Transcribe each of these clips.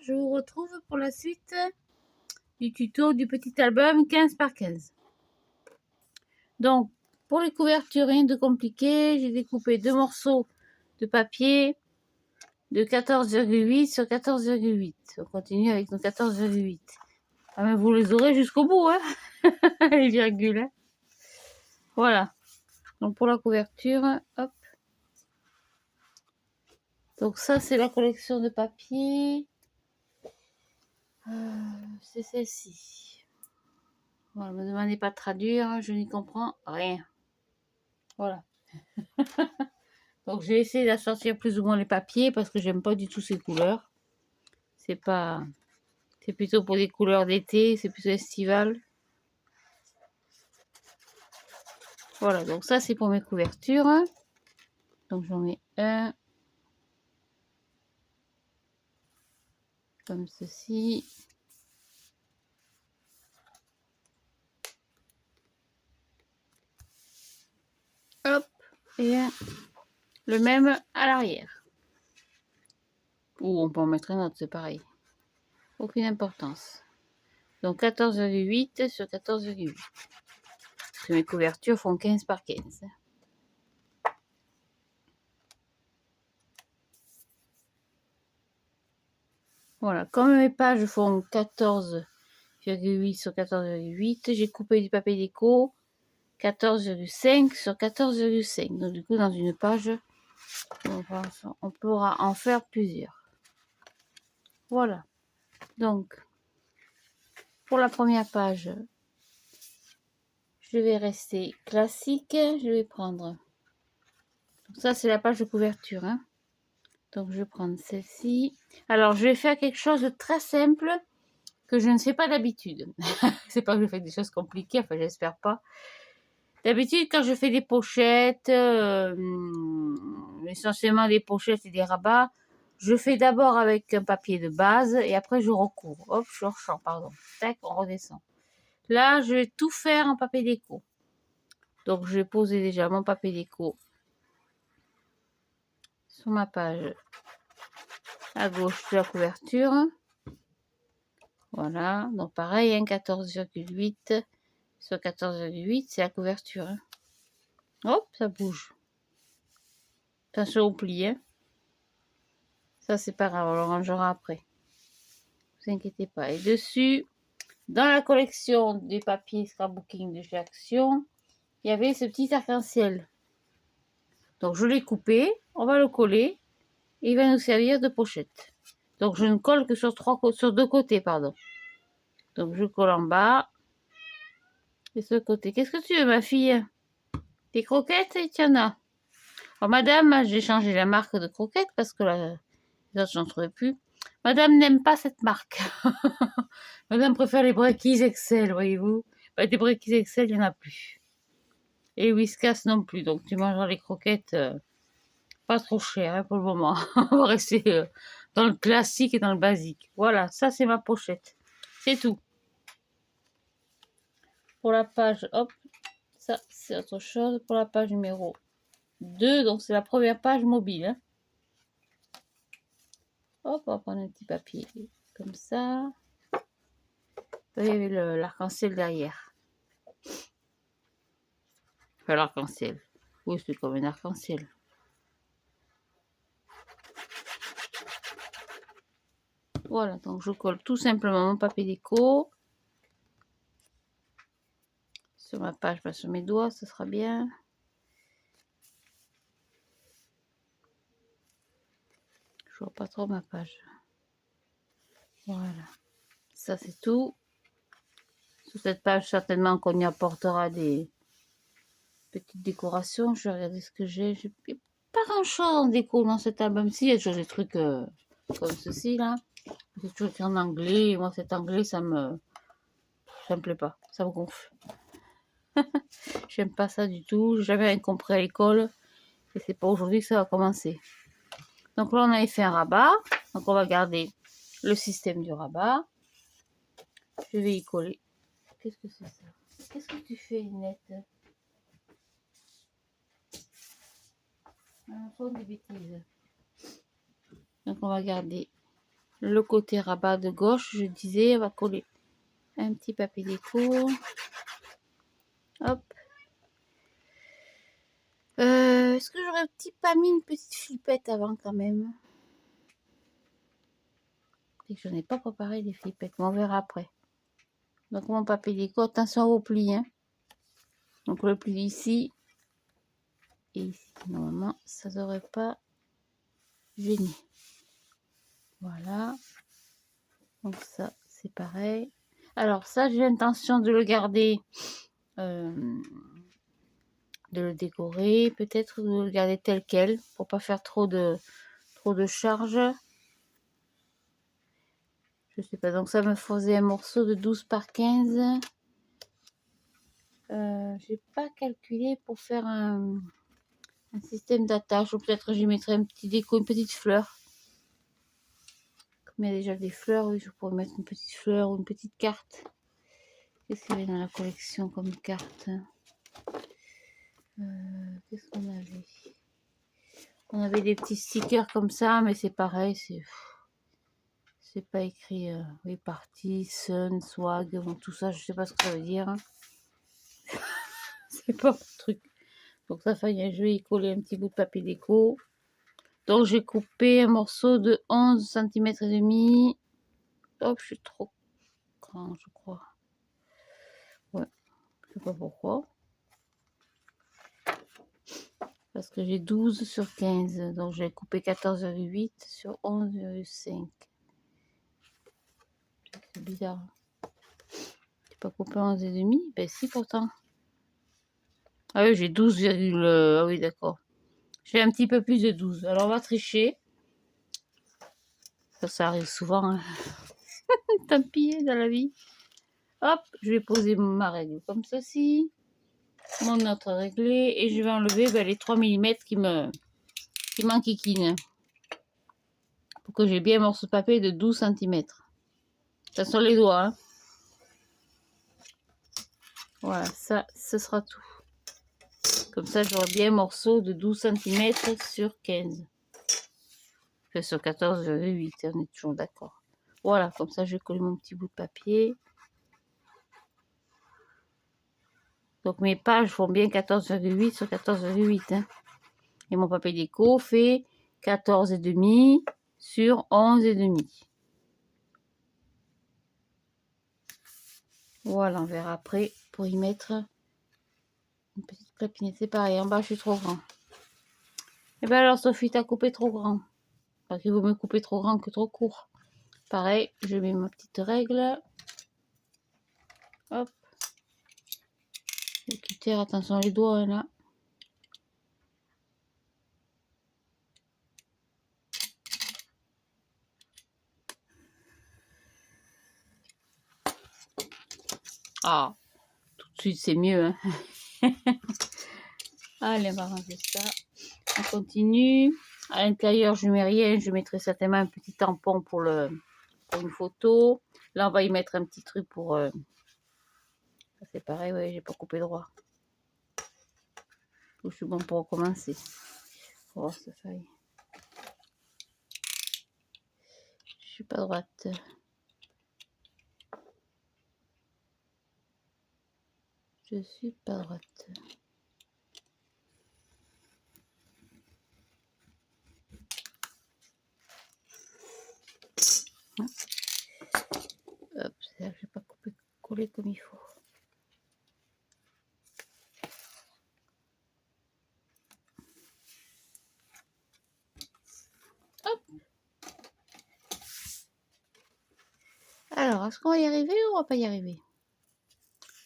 je vous retrouve pour la suite du tuto du petit album 15 par 15. Donc, pour les couvertures, rien de compliqué. J'ai découpé 2 morceaux de papier de 14,8 sur 14,8. On continue avec nos 14,8. Ah, mais vous les aurez jusqu'au bout, hein, les virgules. Hein. Voilà. Donc, pour la couverture, hop. Donc, ça, c'est la collection de papier. C'est celle-ci. Voilà, ne me demandez pas de traduire, je n'y comprends rien. Voilà. Donc j'ai essayé d'assortir plus ou moins les papiers parce que j'aime pas du tout ces couleurs. C'est plutôt pour des couleurs d'été, c'est plutôt estival. Voilà, donc ça c'est pour mes couvertures. Donc j'en mets un. Comme ceci. Hop. Et le même à l'arrière. Ou on peut en mettre un autre, c'est pareil. Aucune importance. Donc 14,8 sur 14,8. Parce que mes couvertures font 15 par 15. Voilà, comme mes pages font 14,8 sur 14,8, j'ai coupé du papier déco 14,5 sur 14,5. Donc du coup, dans une page, on pourra en faire plusieurs. Voilà. Donc, pour la première page, je vais rester classique. Je vais prendre... Donc ça, c'est la page de couverture. Hein. Donc, je vais prendre celle-ci. Alors, je vais faire quelque chose de très simple que je ne fais pas d'habitude. C'est pas que je fais des choses compliquées, enfin, j'espère pas. D'habitude, quand je fais des pochettes, essentiellement des pochettes et des rabats, je fais d'abord avec un papier de base et après je recouvre. Hop, je rechange, pardon. Tac, on redescend. Là, je vais tout faire en papier déco. Donc, je vais poser déjà mon papier déco sur ma page à gauche de la couverture. Voilà, donc pareil, hein, 14,8 sur 14,8, c'est la couverture. Hein. Hop, ça bouge. Attention au pli, hein. Ça, c'est pas grave, on le rangera après. Ne vous inquiétez pas. Et dessus, dans la collection des papiers scrapbooking de chez Action, il y avait ce petit arc-en-ciel. Donc, je l'ai coupé, on va le coller, et il va nous servir de pochette. Donc, je ne colle que sur 2 côtés, pardon. Donc, je colle en bas, et ce côté. Qu'est-ce que tu veux, ma fille? Des croquettes, et tiens là. Alors, madame, j'ai changé la marque de croquettes, parce que là, les autres, j'en trouvais plus. Madame n'aime pas cette marque. Madame préfère les Breakis Excel, voyez-vous. Bah, des Breakis Excel, il n'y en a plus. Et Whiskas non plus. Donc, tu mangeras les croquettes pas trop chères hein, pour le moment. On va rester dans le classique et dans le basique. Voilà, ça, c'est ma pochette. C'est tout. Pour la page, hop, ça, c'est autre chose. Pour la page numéro 2, donc c'est la première page mobile. Hein. Hop, on va prendre un petit papier comme ça. Vous voyez l'arc-en-ciel derrière. Enfin, l'arc-en-ciel. Oui, c'est comme un arc-en-ciel. Voilà, donc je colle tout simplement mon papier déco. Sur ma page, pas sur mes doigts, ce sera bien. Je vois pas trop ma page. Voilà. Ça, c'est tout. Sur cette page, certainement qu'on y apportera des petites décorations. Je vais regarder ce que j'ai. J'ai pas grand-chose en déco dans cet album-ci. Il y a toujours des trucs comme ceci, là. C'est toujours écrit en anglais. Et moi, cet anglais, ça me plaît pas. Ça me gonfle. J'aime pas ça du tout. J'ai jamais rien compris à l'école. Et c'est pas aujourd'hui que ça va commencer. Donc là, on avait fait un rabat. Donc on va garder le système du rabat. Je vais y coller. Qu'est-ce que c'est ça? Qu'est-ce que tu fais, Linette? On fait des bêtises. Donc on va garder le côté rabat de gauche, je disais, on va coller un petit papier déco. Hop. Est-ce que j'aurais pas mis une petite flippette avant quand même? Et que je n'ai pas préparé les flippettes, mais on verra après. Donc mon papier déco, attention au pli, hein. Donc le pli ici et ici. Normalement, ça devrait pas gêner. Voilà. Donc ça, c'est pareil. Alors ça, j'ai l'intention de le garder, de le décorer, peut-être de le garder tel quel, pour pas faire trop de charge. Je sais pas, donc ça me faisait un morceau de 12 par 15. J'ai pas calculé pour faire un système d'attache, ou peut-être j'y mettrai un petit déco, une petite fleur. Comme il y a déjà des fleurs, oui, je pourrais mettre une petite fleur ou une petite carte. Qu'est-ce qu'il y avait dans la collection comme carte? Qu'est-ce qu'on avait? On avait des petits stickers comme ça, mais c'est pareil, c'est pas écrit, oui, party, sun, swag, bon, tout ça, je sais pas ce que ça veut dire. Hein. C'est pas mon truc. Donc ça fait, je vais y coller un petit bout de papier déco. Donc j'ai coupé un morceau de 11 cm et demi. Hop, je suis trop grand, je crois. Ouais, je sais pas pourquoi. Parce que j'ai 12 sur 15. Donc j'ai coupé 14,8 sur 11,5. C'est bizarre. J'ai pas coupé 11 et demi? Ben si, pourtant. Ah oui, j'ai 12, ah oui, d'accord. J'ai un petit peu plus de 12. Alors on va tricher. Ça arrive souvent. Hein. Tant pis, dans la vie. Hop, je vais poser ma règle comme ceci. Mon autre réglé. Et je vais enlever les 3 mm qui m'enquiquinent. Pour que j'ai bien un morceau de papier de 12 cm. Ça sur les doigts. Hein. Voilà, ça, ce sera tout. Comme ça, j'aurai bien un morceau de 12 cm sur 15. Enfin, sur 14,8, on est toujours d'accord. Voilà, comme ça, je colle mon petit bout de papier. Donc, mes pages font bien 14,8 sur 14,8. Hein. Et mon papier déco fait 14,5 sur 11,5. Voilà, on verra après pour y mettre une petite clapinette. C'est pareil, en bas, je suis trop grand. Et bien alors, Sophie, t'as coupé trop grand. Parce qu'il vaut mieux couper trop grand que trop court. Pareil, je mets ma petite règle. Hop. Le cutter, attention les doigts là. Ah, tout de suite c'est mieux. Hein. Allez, on va ranger ça. On continue. À l'intérieur, je ne mets rien. Je mettrai certainement un petit tampon pour une photo. Là, on va y mettre un petit truc pour... C'est pareil, ouais, j'ai pas coupé droit. Je suis bon pour recommencer. Oh, ça faille. Je suis pas droite. Je suis pas droite. Hop, c'est là que j'ai pas collé comme il faut. Hop. Alors, est-ce qu'on va y arriver ou on va pas y arriver?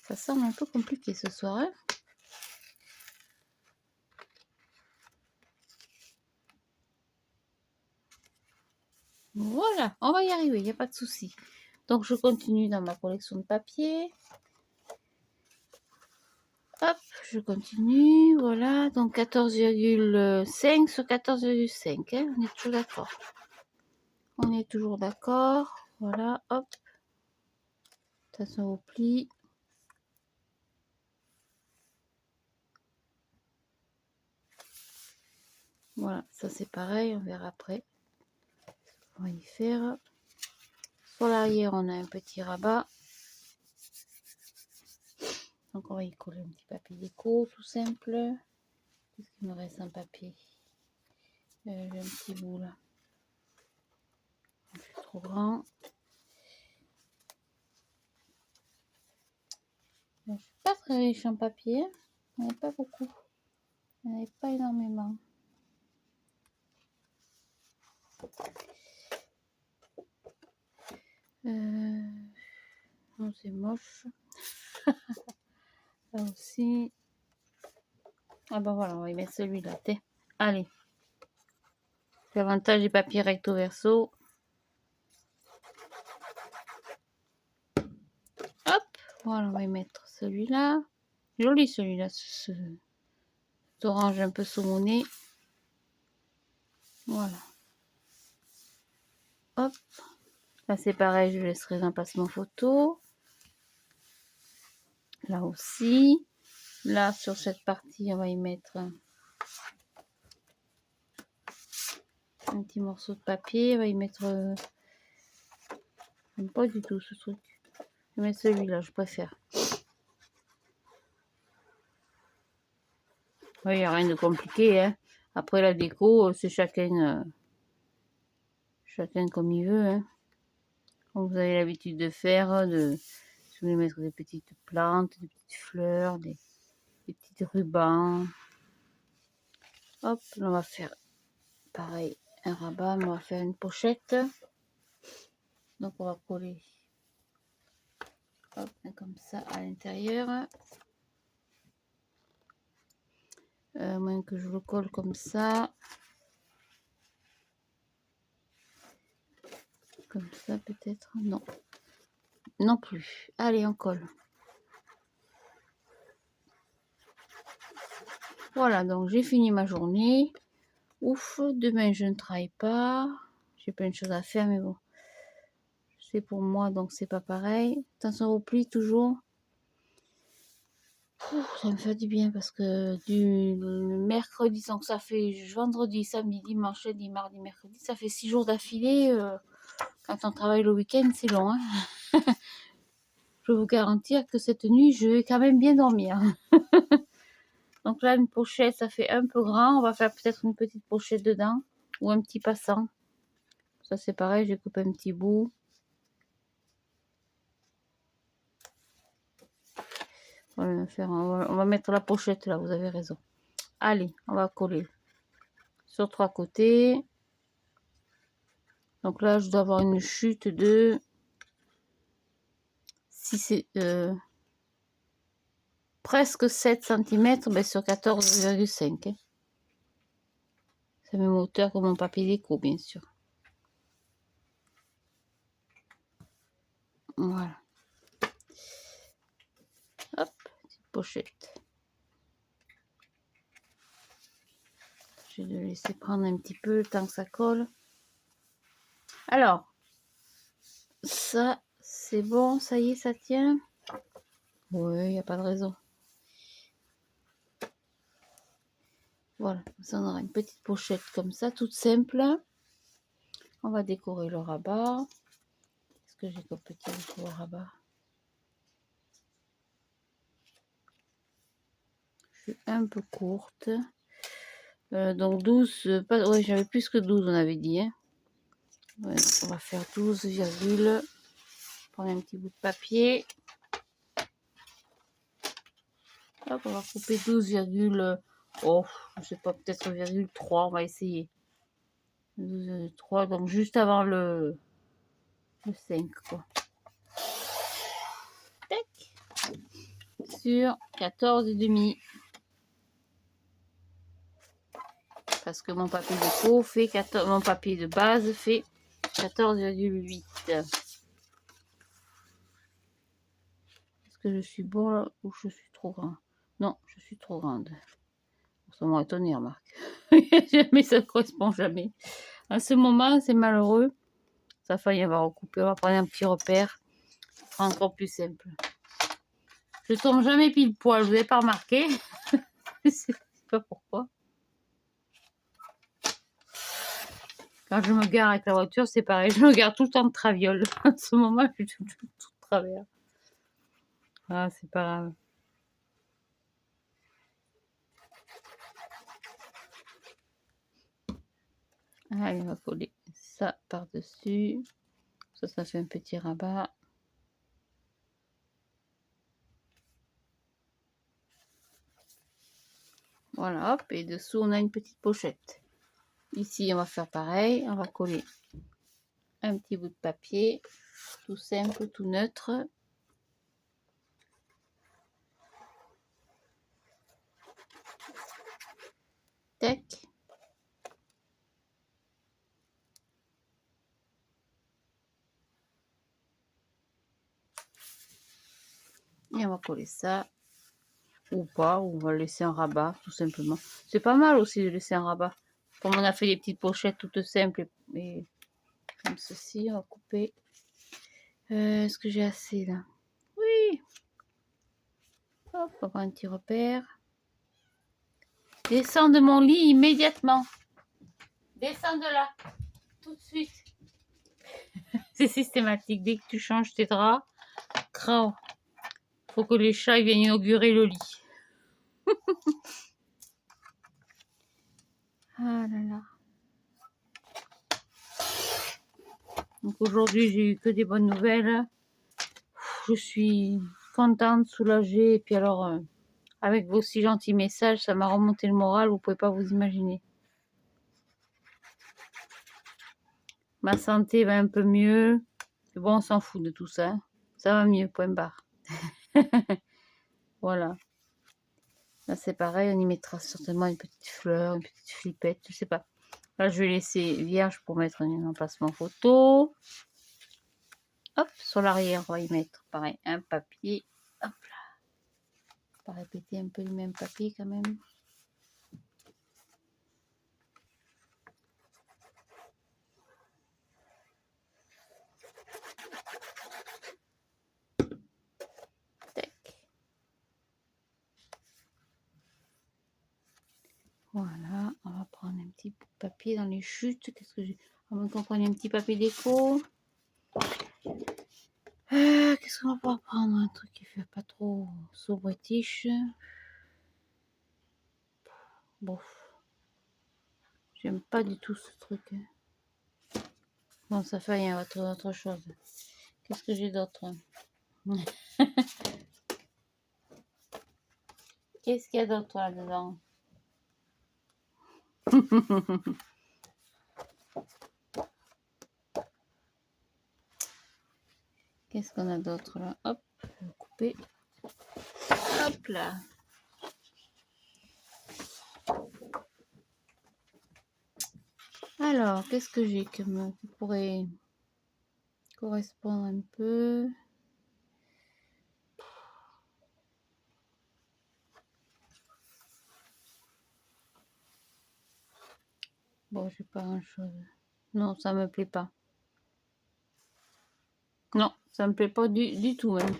Ça semble un peu compliqué ce soir. Hein. Voilà, on va y arriver, il n'y a pas de souci. Donc, je continue dans ma collection de papier. Hop, je continue. Voilà, donc 14,5 sur 14,5. Hein, on est toujours d'accord. On est toujours d'accord. Voilà, hop. Attention au pli. Voilà, ça c'est pareil, on verra après. On va y faire. Sur l'arrière, on a un petit rabat. Donc on va y coller un petit papier déco, tout simple. Qu'est-ce qu'il me reste en papier? J'ai un petit bout là. C'est trop grand. Je suis pas très riche en papier. Il n'y en a pas beaucoup. Il n'y en a pas énormément. Non, c'est moche. Là aussi. Ah ben voilà, on va y mettre celui-là. Allez. L'avantage du papier recto verso. Hop. Voilà, on va y mettre celui-là. Joli celui-là. Cet orange un peu saumoné. Voilà. Hop. Là c'est pareil, je laisserai l'emplacement photo. Là aussi. Là sur cette partie, on va y mettre un petit morceau de papier. On va y mettre... J'aime pas du tout ce truc. Je vais mettre celui-là, je préfère. Il n'y a rien de compliqué. Hein. Après la déco, c'est chacun comme il veut. Hein. Comme vous avez l'habitude de faire. Si vous voulez mettre des petites plantes, des petites fleurs, des petits rubans. Hop, là on va faire pareil, un rabat, mais on va faire une pochette. Donc on va coller hop, comme ça à l'intérieur. Moins que je le colle comme ça. Comme ça peut-être. Non. Non plus. Allez, on colle. Voilà, donc j'ai fini ma journée. Ouf, demain je ne travaille pas. J'ai plein de choses à faire, mais bon. C'est pour moi, donc c'est pas pareil. Attention au pli toujours. Ça me fait du bien parce que du mercredi, donc ça fait vendredi, samedi, dimanche, lundi, mardi, mercredi, ça fait 6 jours d'affilée. Quand on travaille le week-end, c'est long. Hein. Je peux vous garantir que cette nuit, je vais quand même bien dormir. Donc là, une pochette, ça fait un peu grand. On va faire peut-être une petite pochette dedans ou un petit passant. Ça, c'est pareil, je coupe un petit bout. On va mettre la pochette là, vous avez raison. Allez, on va coller sur 3 côtés. Donc là, je dois avoir une chute de presque 7 cm sur 14,5. Hein. C'est la même hauteur que mon papier déco, bien sûr. Voilà. Hop, petite pochette. Je vais le laisser prendre un petit peu le temps que ça colle. Alors, ça, c'est bon, ça y est, ça tient. Oui, il n'y a pas de raison. Voilà, ça on aura une petite pochette comme ça, toute simple. On va décorer le rabat. Qu'est-ce que j'ai comme petit déco au rabat? Je suis un peu courte. Donc 12, ouais, j'avais plus que 12, on avait dit. Hein. Ouais, on va faire 12, prendre un petit bout de papier. Hop, on va couper 12, oh, je sais pas, peut-être 0,3, on va essayer. 12,3, donc juste avant le 5, quoi. Tac. Sur 14,5. Parce que mon papier déco fait 14, mon papier de base fait 14,8. Est-ce que je suis bon là ou je suis trop grande? Non, je suis trop grande. Ça m'a étonné, remarque. Mais ça ne correspond jamais. À ce moment, c'est malheureux. Ça failli avoir recoupé. On va prendre un petit repère. Ce sera encore plus simple. Je tombe jamais pile poil, vous n'avez pas remarqué? Je sais pas pourquoi. Quand je me gare avec la voiture, c'est pareil. Je me gare tout le temps de traviole. En ce moment, je suis tout de travers. Ah, c'est pas grave. Allez, on va coller ça par-dessus. Ça fait un petit rabat. Voilà, hop. Et dessous, on a une petite pochette. Ici, on va faire pareil. On va coller un petit bout de papier. Tout simple, tout neutre. Tac. Et on va coller ça. Ou pas, ou on va laisser un rabat, tout simplement. C'est pas mal aussi de laisser un rabat. Comme on a fait des petites pochettes toutes simples et comme ceci, on va couper. Est-ce que j'ai assez là? Oui. Hop, on va prendre un petit repère. Descends de mon lit immédiatement. Descends de là. Tout de suite. C'est systématique. Dès que tu changes tes draps, crao. Faut que les chats ils viennent inaugurer le lit. Ah là là. Donc aujourd'hui, j'ai eu que des bonnes nouvelles. Je suis contente, soulagée. Et puis alors, avec vos si gentils messages, ça m'a remonté le moral. Vous pouvez pas vous imaginer. Ma santé va un peu mieux. Bon, on s'en fout de tout ça. Ça va mieux, point barre. Voilà. Là, c'est pareil. On y mettra certainement une petite fleur, une petite flippette. Je sais pas. Là, je vais laisser vierge pour mettre un emplacement photo. Hop, sur l'arrière, on va y mettre pareil un papier. Hop là. Pas répéter un peu le même papier quand même. Tac. Voilà, on va prendre un petit papier dans les chutes. Qu'est-ce que j'ai? On va prendre un petit papier déco. Qu'est-ce qu'on va pouvoir prendre? Un truc qui fait pas trop sobre-tiche. Bon, j'aime pas du tout ce truc. Bon, ça fait rien, on va trouver autre chose. Qu'est-ce que j'ai d'autre? Qu'est-ce qu'il y a d'autre là-dedans? Qu'est-ce qu'on a d'autre là? Hop, je vais couper. Hop là. Alors, qu'est-ce que j'ai qui pourrait correspondre un peu? Bon, j'ai pas grand-chose. Non, ça me plaît pas. Non, ça me plaît pas du tout même.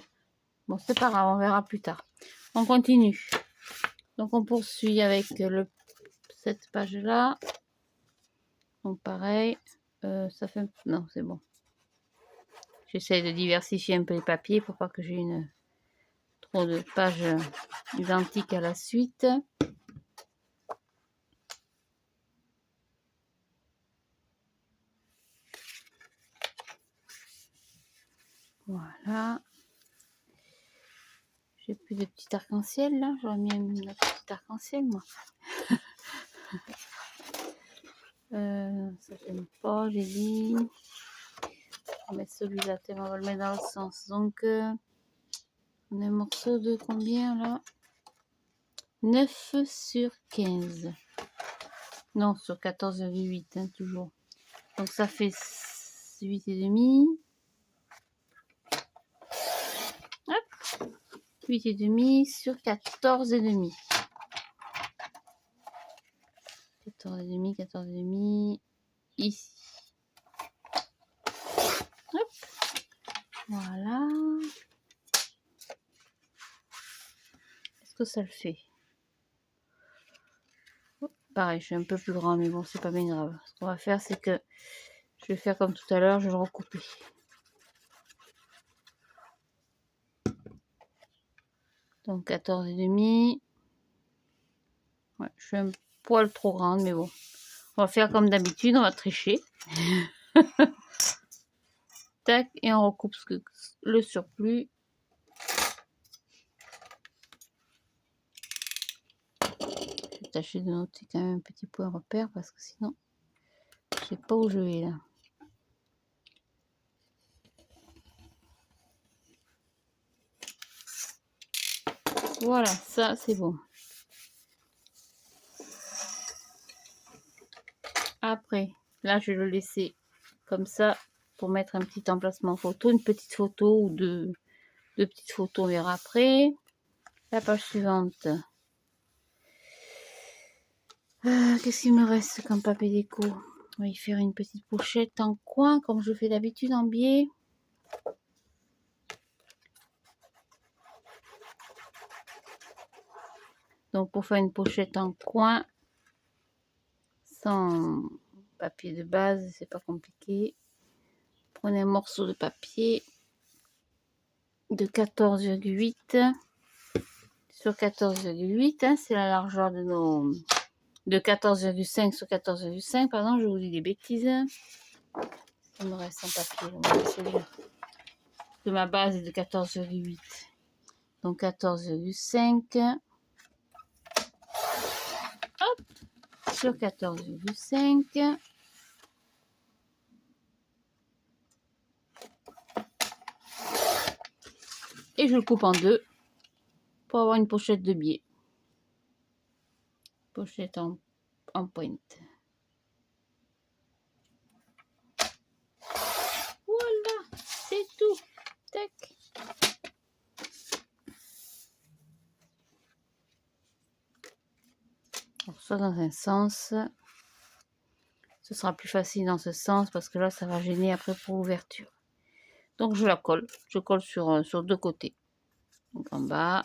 Bon, c'est pas grave, on verra plus tard. On continue. Donc, on poursuit avec cette page-là. Donc, pareil. Ça fait... Non, c'est bon. J'essaie de diversifier un peu les papiers pour pas que j'ai trop de pages identiques à la suite. Voilà. J'ai plus de petit arc-en-ciel là. J'aurais mis un petit arc-en-ciel moi. Ça j'aime pas, j'ai dit. On va mettre celui-là, on va le mettre dans le sens. Donc, on a un morceau de combien là? 9 sur 15. Non, sur 14,8 hein, toujours. Donc ça fait 8,5. Hop. 8,5 sur 14,5. 14,5, 14,5. Ici. Hop. Voilà. Est-ce que ça le fait? pareil, je suis un peu plus grand, mais bon, c'est pas bien grave. Ce qu'on va faire, c'est que je vais faire comme tout à l'heure, je vais le recouper. Donc 14,5. Ouais, je suis un poil trop grande, mais bon. On va faire comme d'habitude, on va tricher. Tac, et on recoupe le surplus. Je vais tâcher de noter quand même un petit point repère parce que sinon, je sais pas où je vais là. Voilà, ça c'est bon. Après, là je vais le laisser comme ça pour mettre un petit emplacement photo, une petite photo ou deux petites photos, on verra après. La page suivante. Qu'est-ce qu'il me reste comme papier déco? On va y faire une petite pochette en coin comme je fais d'habitude en biais. Donc pour faire une pochette en coin, sans papier de base, c'est pas compliqué. Prenez un morceau de papier de 14,8 sur 14,8, hein, c'est la largeur de nos... de 14,5 sur 14,5, pardon, je vous dis des bêtises. Il me reste un papier, celui-là. De ma base est de 14,8. Donc 14,5. Hop, sur 14,5. Et je le coupe en deux pour avoir une pochette de biais. Pochette en pointe. Voilà, c'est tout. Tac. Alors, soit dans un sens, ce sera plus facile dans ce sens parce que là, ça va gêner après pour l'ouverture. Donc, je la colle. Je colle sur deux côtés. Donc, en bas.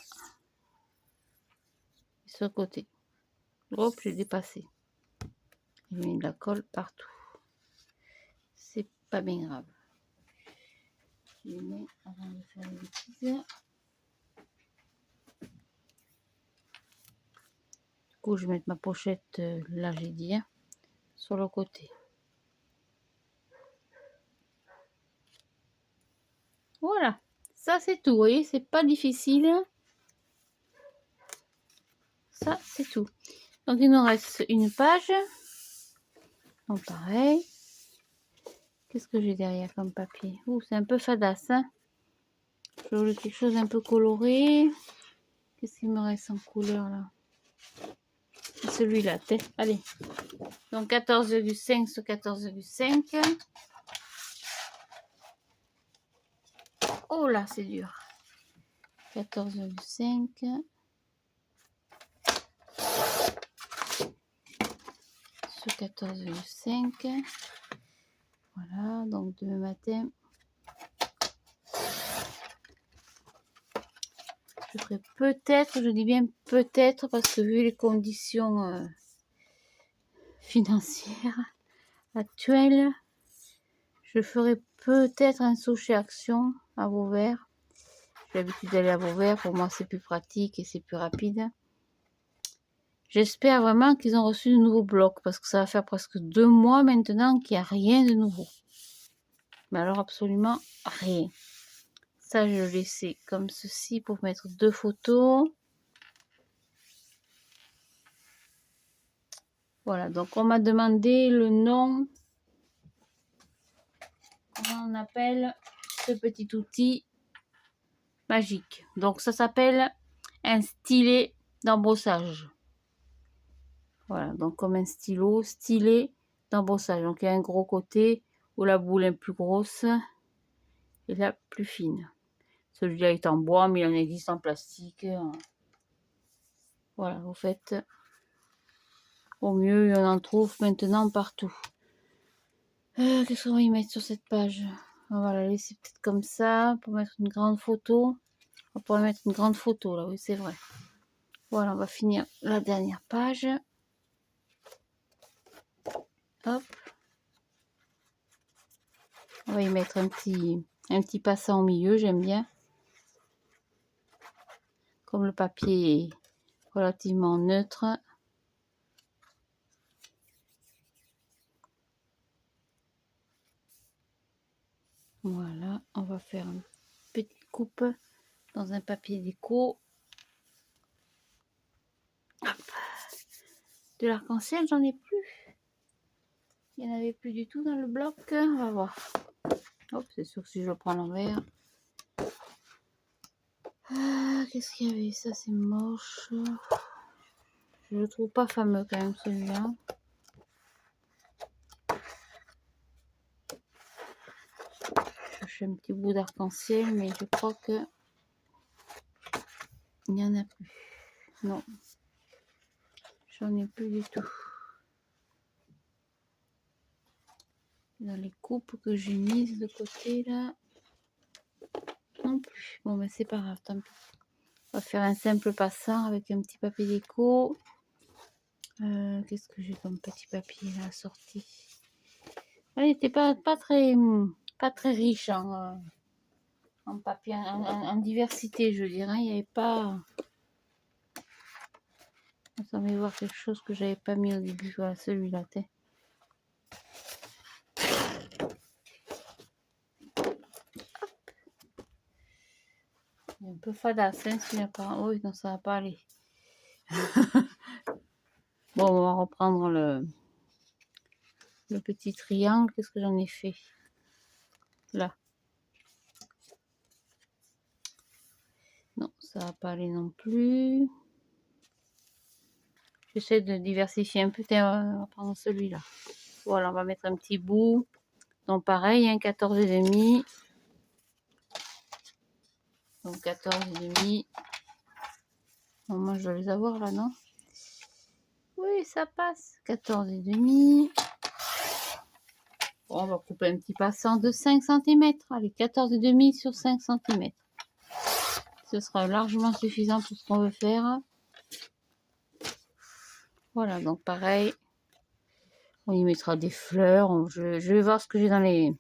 Et sur le côté. Hop, j'ai dépassé. J'ai mis de la colle partout. C'est pas bien grave. Je les mets avant de faire les bêtises. Du coup, je vais mettre ma pochette, là, j'ai dit, hein, sur le côté. Voilà. Ça, c'est tout. Vous voyez, c'est pas difficile. Ça, c'est tout. Donc, il nous reste une page. Donc, pareil. Qu'est-ce que j'ai derrière comme papier? Ouh, c'est un peu fadasse, hein. Je voulais quelque chose un peu coloré. Qu'est-ce qu'il me reste en couleur, là? Celui-là, allez. Donc, 14,5 sur 14,5. Oh là, c'est dur. 14,5. Sur 14,5. Voilà, donc demain matin, je ferai peut-être, je dis bien peut-être, parce que vu les conditions financières actuelles, je ferai peut-être un saut chez Action à Vauvert. J'ai l'habitude d'aller à Vauvert, pour moi c'est plus pratique et c'est plus rapide. J'espère vraiment qu'ils ont reçu de nouveaux blocs, parce que ça va faire presque 2 mois maintenant qu'il n'y a rien de nouveau. Mais alors absolument rien. Ça, je le laissais comme ceci pour mettre 2 photos. Voilà, donc on m'a demandé le nom. Comment on appelle ce petit outil magique? Donc ça s'appelle un stylet d'embossage. Voilà, donc comme un stylo, stylet d'embossage. Donc il y a un gros côté où la boule est plus grosse et la plus fine. Celui-là est en bois, mais il en existe en plastique. Voilà, vous faites au mieux, on en trouve maintenant partout. Qu'est-ce qu'on va y mettre sur cette page? On va la laisser peut-être comme ça pour mettre une grande photo. On pourrait mettre une grande photo là, oui, c'est vrai. Voilà, on va finir la dernière page. Hop. On va y mettre un petit passant au milieu, j'aime bien. Comme le papier est relativement neutre. Voilà, on va faire une petite coupe dans un papier déco. Hop. De l'arc-en-ciel, j'en ai plus. Il n'y en avait plus du tout dans le bloc. On va voir. Hop, c'est sûr que si je le prends à l'envers. Qu'est-ce qu'il y avait? Ça, c'est moche. Je le trouve pas fameux quand même, celui-là. Je cherche un petit bout d'arc-en-ciel, mais je crois que il n'y en a plus. Non. J'en ai plus du tout. Dans les coupes que j'ai mises de côté là. Non plus. Bon, ben c'est pas grave, tant pis. On va faire un simple passant avec un petit papier déco. Qu'est-ce que j'ai comme petit papier là sorti? Il n'était pas très riche en papier, en diversité, je dirais. Il n'y avait pas. Ça va voir quelque chose que j'avais pas mis au début. Voilà, celui-là. Il est un peu fadasse, hein, celui-là. Oh, oui, non, ça va pas aller. Bon, on va reprendre le petit triangle. Qu'est-ce que j'en ai fait? Là. Non, ça va pas aller non plus. J'essaie de diversifier un peu. On va prendre celui-là. Voilà, on va mettre un petit bout. Donc pareil, hein, 14,5. Donc 14,5. Bon, moi, je dois les avoir là, non? Oui, ça passe. 14,5. Bon, on va couper un petit passant de 5 cm. Allez, 14,5 sur 5 cm. Ce sera largement suffisant pour ce qu'on veut faire. Voilà, donc pareil. On y mettra des fleurs. Je vais voir ce que j'ai dans les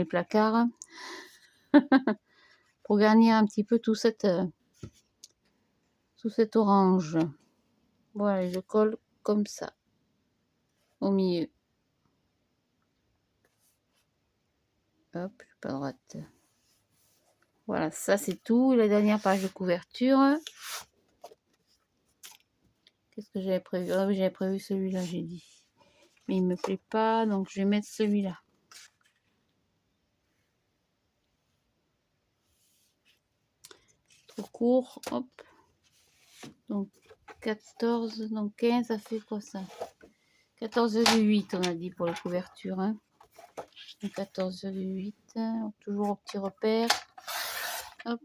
placards. Pour garnir un petit peu tout cet orange. Voilà, je colle comme ça. Au milieu. Hop, pas droite. Voilà, ça c'est tout. La dernière page de couverture. Qu'est-ce que j'avais prévu? Ah oui, j'avais prévu celui-là, j'ai dit. Mais il me plaît pas, donc je vais mettre celui-là. Trop court, hop. Donc 14, donc 15, ça fait quoi ça? 14,8 on a dit pour les couvertures. Hein. 14,8, toujours au petit repère. Hop.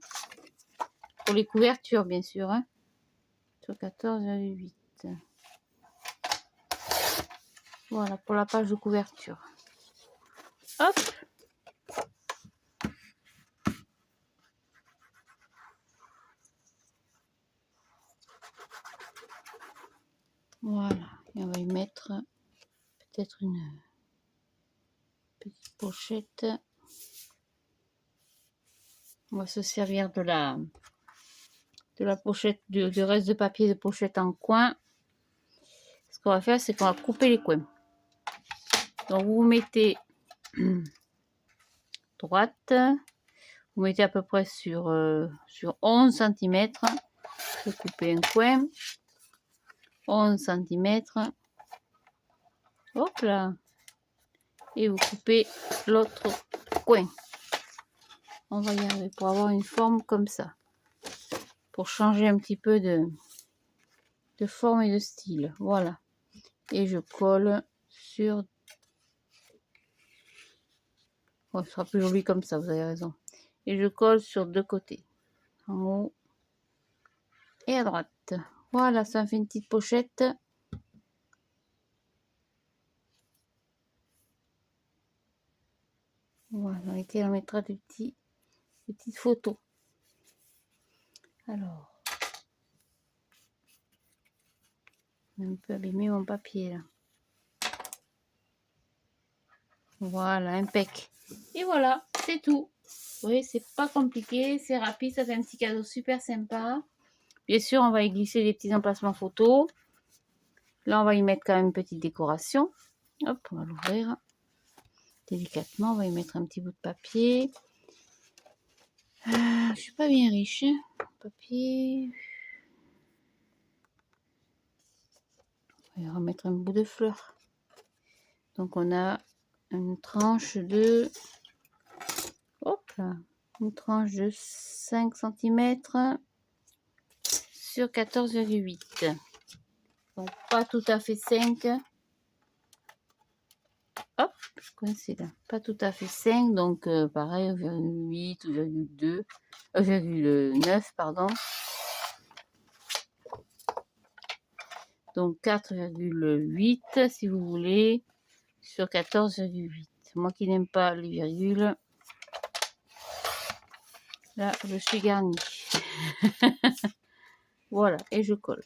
Pour les couvertures, bien sûr. Hein. Sur 14,8. Voilà, pour la page de couverture. Hop. Voilà, et on va y mettre peut-être une petite pochette. On va se servir de la pochette, du reste de papier de pochette en coin. Ce qu'on va faire, c'est qu'on va couper les coins. Donc vous mettez droite, vous mettez à peu près sur 11 cm. Vous coupez un coin, 11 cm. Hop là. Et vous coupez l'autre coin. On va y arriver pour avoir une forme comme ça. Pour changer un petit peu de forme et de style. Voilà. Et je colle sur... Oh, ce sera plus joli comme ça, vous avez raison. Et je colle sur deux côtés. En haut et à droite. Voilà, ça fait une petite pochette. Voilà, dans lesquelles on mettra des petites photos. Alors, j'ai un peu abîmé mon papier là. Voilà, impec. Et voilà, c'est tout. Oui, c'est pas compliqué, c'est rapide, ça fait un petit cadeau super sympa. Bien sûr, on va y glisser des petits emplacements photos. Là, on va y mettre quand même une petite décoration. Hop, on va l'ouvrir. Délicatement, on va y mettre un petit bout de papier. Je suis pas bien riche. Papier. On va y remettre un bout de fleur. Donc, on a une tranche de... Hop là. Une tranche de 5 cm sur 14,8. Donc, pas tout à fait 5. Hop, je coincé là. Pas tout à fait 5, donc pareil, 1,8 ou 1,2, 1,9, pardon. Donc 4,8 si vous voulez, sur 14,8. Moi qui n'aime pas les virgules, là je suis garnie. Voilà, et je colle.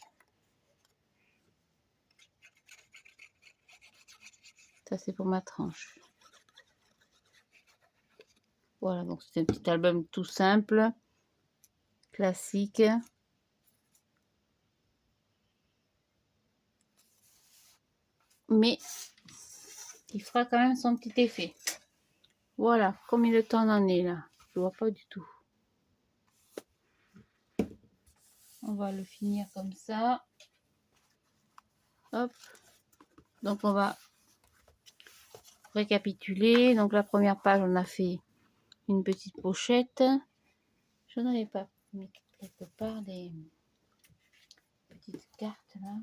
Ça c'est pour ma tranche. Voilà, donc c'est un petit album tout simple, classique. Mais il fera quand même son petit effet. Voilà, combien de temps on en est là? Je vois pas du tout. On va le finir comme ça. Hop. Donc on va récapituler. Donc la première page, on a fait une petite pochette. Je n'avais pas mis quelque part des petites cartes là.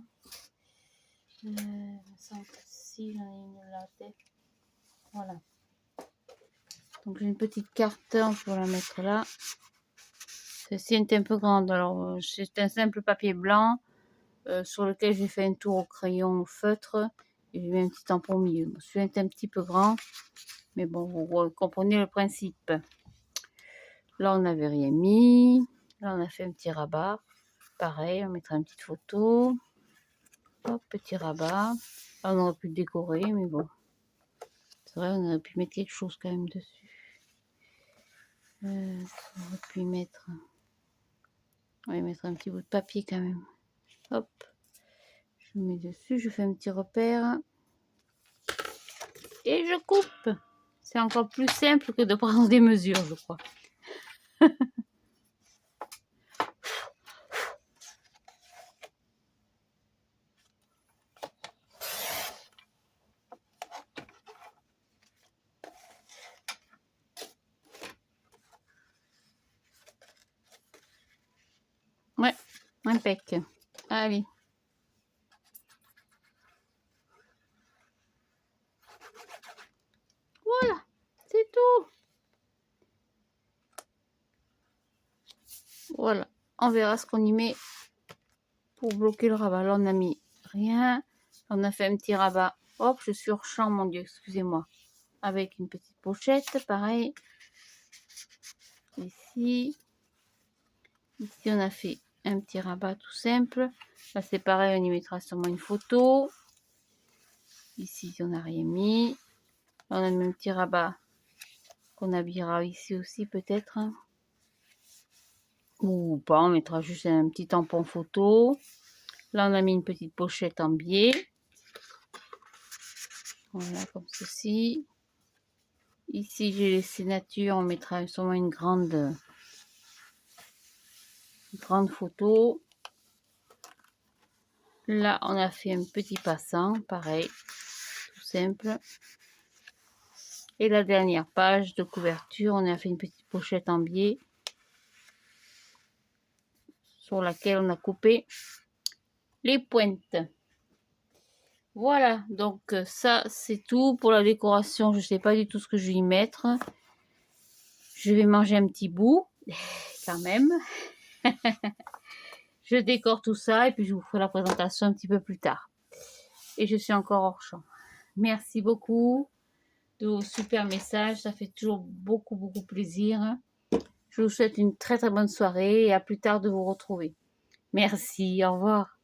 Si j'en ai une là. Voilà. Donc j'ai une petite carte, on peut la mettre là. Celle-ci est un peu grande. Alors c'est un simple papier blanc sur lequel j'ai fait un tour au crayon feutre et j'ai mis un petit tampon au milieu. Celui-là est un petit peu grand, mais bon, vous comprenez le principe. Là, on n'avait rien mis. Là, on a fait un petit rabat. Pareil, on mettra une petite photo. Hop, petit rabat. Là, on aurait pu le décorer, mais bon. C'est vrai, on aurait pu mettre quelque chose quand même dessus. On aurait pu mettre... On va mettre un petit bout de papier quand même. Hop. Je mets dessus, je fais un petit repère. Et je coupe. C'est encore plus simple que de prendre des mesures, je crois. Ouais, impec. Allez. Voilà, c'est tout. Voilà, on verra ce qu'on y met pour bloquer le rabat. Là, on n'a mis rien. On a fait un petit rabat. Hop, je suis hors champ, mon Dieu, excusez-moi. Avec une petite pochette, pareil. Ici. Ici, on a fait un petit rabat tout simple. Là, c'est pareil, on y mettra sûrement une photo. Ici, on n'a rien mis. Là, on a mis un petit rabat qu'on habillera ici aussi, peut-être. Ou pas, on mettra juste un petit tampon photo. Là, on a mis une petite pochette en biais. Voilà, comme ceci. Ici, j'ai laissé nature. On mettra sûrement une grande photo. Là, on a fait un petit passant, pareil, tout simple. Et la dernière page de couverture, on a fait une petite pochette en biais sur laquelle on a coupé les pointes. Voilà, donc ça, c'est tout pour la décoration. Je ne sais pas du tout ce que je vais y mettre. Je vais manger un petit bout, quand même. Je décore tout ça et puis je vous ferai la présentation un petit peu plus tard. Et je suis encore hors champ. Merci beaucoup de vos super messages. Ça fait toujours beaucoup plaisir. Je vous souhaite une très bonne soirée et à plus tard de vous retrouver. Merci, au revoir.